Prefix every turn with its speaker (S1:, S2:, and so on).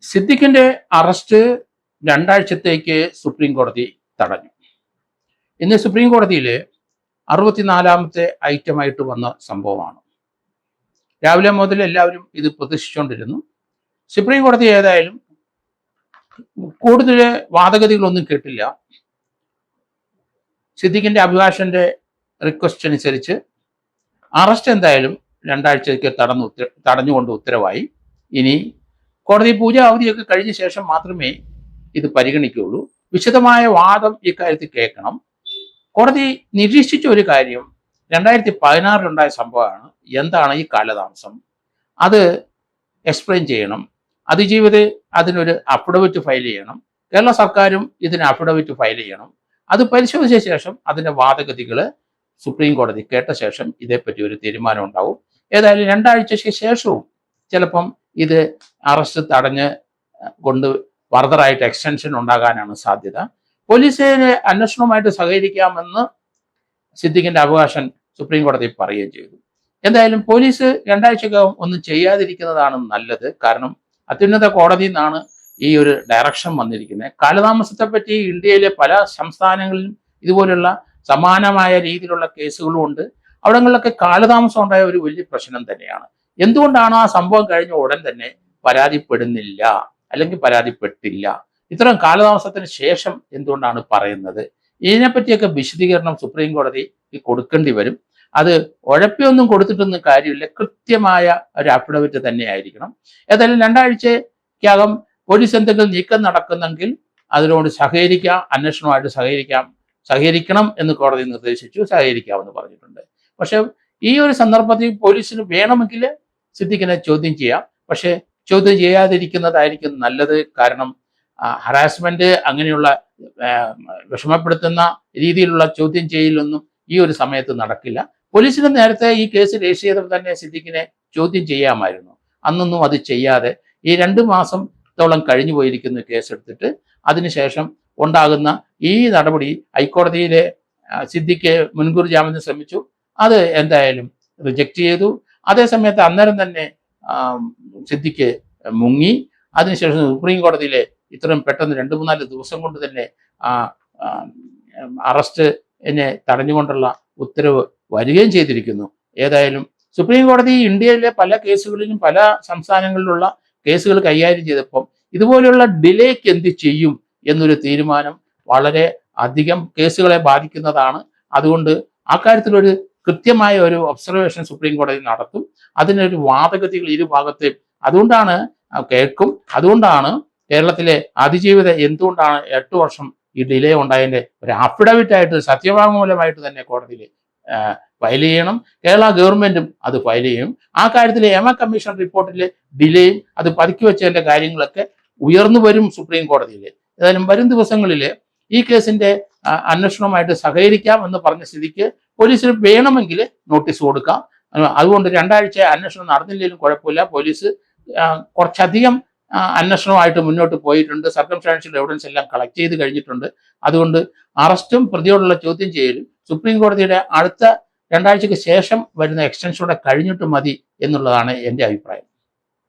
S1: സിദ്ദിഖിന്റെ arrest രണ്ടാഴ്ചത്തേക്ക് supreme കോടതി തടഞ്ഞു. ഇന്ന് സുപ്രീം കോടതിയിൽ 64ാമത്തെ ഐറ്റമായിട്ട് വന്ന സംഭവമാണ്. രാവിലെ മുതൽ എല്ലാവരും ഇത് പ്രതീക്ഷിച്ചുകൊണ്ടിരുന്നു. സുപ്രീം കോടതി ഏതായാലും കൂടുതൽ വാദഗതികളൊന്നും കേട്ടില്ല. സിദ്ദിഖിന്റെ അഭിഭാഷകന്റെ റിക്വസ്റ്റ് അനുസരിച്ച് അറസ്റ്റ് എന്തായാലും രണ്ടാഴ്ചയ്ക്ക് തടഞ്ഞുകൊണ്ട് ഉത്തരവായി. ഇനി കോടതി പൂജ അവധിയൊക്കെ കഴിഞ്ഞ ശേഷം മാത്രമേ ഇത് പരിഗണിക്കുകയുള്ളൂ. വിശദമായ വാദം ഇക്കാര്യത്തിൽ കേൾക്കണം. കോടതി നിരീക്ഷിച്ച ഒരു കാര്യം 2016 സംഭവമാണ്. എന്താണ് ഈ കാലതാമസം? അത് എക്സ്പ്ലെയിൻ ചെയ്യണം. അതിജീവിത അതിനൊരു അഫിഡവിറ്റ് ഫയൽ ചെയ്യണം. കേരള സർക്കാരും ഇതിന് അഫിഡവിറ്റ് ഫയൽ ചെയ്യണം. അത് പരിശോധിച്ച ശേഷം അതിൻ്റെ വാദഗതികൾ സുപ്രീം കോടതി കേട്ട ശേഷം ഇതേപ്പറ്റി ഒരു തീരുമാനം ഉണ്ടാവും. ഏതായാലും 2 ആഴ്ചയ്ക്ക് ശേഷവും ചിലപ്പം ഇത് അറസ്റ്റ് തടഞ്ഞ് കൊണ്ട് ഫർദറായിട്ട് എക്സ്റ്റൻഷൻ ഉണ്ടാകാനാണ് സാധ്യത. പോലീസിനെ അന്വേഷണവുമായിട്ട് സഹകരിക്കാമെന്ന് സിദ്ദിഖിന്റെ അവകാശം സുപ്രീം കോടതി പറയുകയും ചെയ്തു. എന്തായാലും പോലീസ് 2 ആഴ്ചക്കകം ഒന്നും ചെയ്യാതിരിക്കുന്നതാണ് നല്ലത്. കാരണം അത്യുന്നത കോടതിയിൽ നിന്നാണ് ഈ ഒരു ഡയറക്ഷൻ വന്നിരിക്കുന്നത്. കാലതാമസത്തെ പറ്റി ഇന്ത്യയിലെ പല സംസ്ഥാനങ്ങളിലും ഇതുപോലുള്ള സമാനമായ രീതിയിലുള്ള കേസുകളും ഉണ്ട്. അവിടങ്ങളിലൊക്കെ കാലതാമസം ഉണ്ടായ ഒരു വലിയ പ്രശ്നം തന്നെയാണ്. എന്തുകൊണ്ടാണ് ആ സംഭവം കഴിഞ്ഞ ഉടൻ തന്നെ പരാതിപ്പെടുന്നില്ല, അല്ലെങ്കിൽ പരാതിപ്പെട്ടില്ല? ഇത്തരം കാലതാമസത്തിന് ശേഷം എന്തുകൊണ്ടാണ് പറയുന്നത്? ഇതിനെപ്പറ്റിയൊക്കെ വിശദീകരണം സുപ്രീം കോടതി കൊടുക്കേണ്ടി വരും. അത് ഉഴപ്പിയൊന്നും കൊടുത്തിട്ടൊന്നും കാര്യമില്ല. കൃത്യമായ ഒരു അഫിഡവിറ്റ് തന്നെ ആയിരിക്കണം. ഏതായാലും 2 ആഴ്ചക്കകം പോലീസ് എന്തെങ്കിലും നീക്കം നടക്കുന്നെങ്കിൽ അതിനോട് സഹകരിക്കാം, അന്വേഷണവുമായിട്ട് സഹകരിക്കണം എന്ന് കോടതി നിർദ്ദേശിച്ചു. സഹകരിക്കാമെന്ന് പറഞ്ഞിട്ടുണ്ട്. പക്ഷെ ഈ ഒരു സന്ദർഭത്തിൽ പോലീസിന് വേണമെങ്കിൽ സിദ്ദിഖിനെ ചോദ്യം ചെയ്യാം. പക്ഷെ ചോദ്യം ചെയ്യാതിരിക്കുന്നതായിരിക്കും നല്ലത്. കാരണം ഹറാസ്മെന്റ് അങ്ങനെയുള്ള വിഷമപ്പെടുത്തുന്ന രീതിയിലുള്ള ചോദ്യം ചെയ്യലൊന്നും ഈ ഒരു സമയത്ത് നടക്കില്ല. പോലീസിന് നേരത്തെ ഈ കേസ് രജിസ്റ്റർ ചെയ്തപ്പോൾ തന്നെ സിദ്ദിഖിനെ ചോദ്യം ചെയ്യാമായിരുന്നു. അന്നൊന്നും അത് ചെയ്യാതെ ഈ 2 മാസത്തോളം കഴിഞ്ഞു പോയിരിക്കുന്ന കേസെടുത്തിട്ട് അതിനുശേഷം ഉണ്ടാകുന്ന ഈ നടപടി ഹൈക്കോടതിയിലെ സിദ്ദിഖ് മുൻകൂർ ജാമ്യത്തിന് ശ്രമിച്ചു. അത് എന്തായാലും റിജക്റ്റ് ചെയ്തു. അതേസമയത്ത് അന്നേരം തന്നെ സിദ്ദിഖ് മുങ്ങി. അതിനുശേഷം സുപ്രീം കോടതിയിലെ ഇത്രയും പെട്ടെന്ന് 2-3 ദിവസം കൊണ്ട് തന്നെ അറസ്റ്റിനെ തടഞ്ഞുകൊണ്ടുള്ള ഉത്തരവ് വരികയും ചെയ്തിരിക്കുന്നു. ഏതായാലും സുപ്രീം കോടതി ഇന്ത്യയിലെ പല കേസുകളിലും പല സംസ്ഥാനങ്ങളിലുള്ള കേസുകൾ കൈകാര്യം ചെയ്തപ്പം ഇതുപോലെയുള്ള ഡിലേക്ക് എന്ത് ചെയ്യും എന്നൊരു തീരുമാനം വളരെ അധികം കേസുകളെ ബാധിക്കുന്നതാണ്. അതുകൊണ്ട് ആ കാര്യത്തിലൊരു കൃത്യമായ ഒരു ഒബ്സർവേഷൻ സുപ്രീം കോടതി നടത്തും. അതിനൊരു വാദഗതികൾ ഇരുഭാഗത്തെയും അതുകൊണ്ടാണ് കേൾക്കും. അതുകൊണ്ടാണ് കേരളത്തിലെ അതിജീവിത എന്തുകൊണ്ടാണ് 8 വർഷം ഈ ഡിലേ ഉണ്ടായതിൻ്റെ ഒരു അഫിഡവിറ്റ് ആയിട്ട് സത്യവാങ്മൂലമായിട്ട് തന്നെ കോടതിയിൽ ഫയൽ ചെയ്യണം. കേരള ഗവൺമെന്റും അത് ഫയൽ ചെയ്യും. ആ കാര്യത്തിൽ എമ കമ്മീഷൻ റിപ്പോർട്ടിലെ ഡിലേയും അത് പതുക്കി വെച്ചതിൻ്റെ കാര്യങ്ങളൊക്കെ ഉയർന്നു വരും സുപ്രീം കോടതിയിൽ. ഏതായാലും വരും ദിവസങ്ങളിൽ ഈ കേസിന്റെ അന്വേഷണവുമായിട്ട് സഹകരിക്കാം എന്ന് പറഞ്ഞ സ്ഥിതിക്ക് പോലീസിന് വേണമെങ്കിൽ നോട്ടീസ് കൊടുക്കാം. അതുകൊണ്ട് 2 ആഴ്ച അന്വേഷണം നടന്നില്ലെങ്കിലും കുഴപ്പമില്ല. പോലീസ് കുറച്ചധികം അന്വേഷണമായിട്ട് മുന്നോട്ട് പോയിട്ടുണ്ട്. സർക്കംസ്റ്റാൻഷ്യൽ എവിഡൻസ് എല്ലാം കളക്ട് ചെയ്ത് കഴിഞ്ഞിട്ടുണ്ട്. അതുകൊണ്ട് അറസ്റ്റും പ്രതിയോടുള്ള ചോദ്യം ചെയ്യലും സുപ്രീം കോടതിയുടെ അടുത്ത 2 ആഴ്ചയ്ക്ക് ശേഷം വരുന്ന എക്സ്റ്റൻഷനോടെ കഴിഞ്ഞിട്ട് മതി എന്നുള്ളതാണ് എൻ്റെ അഭിപ്രായം.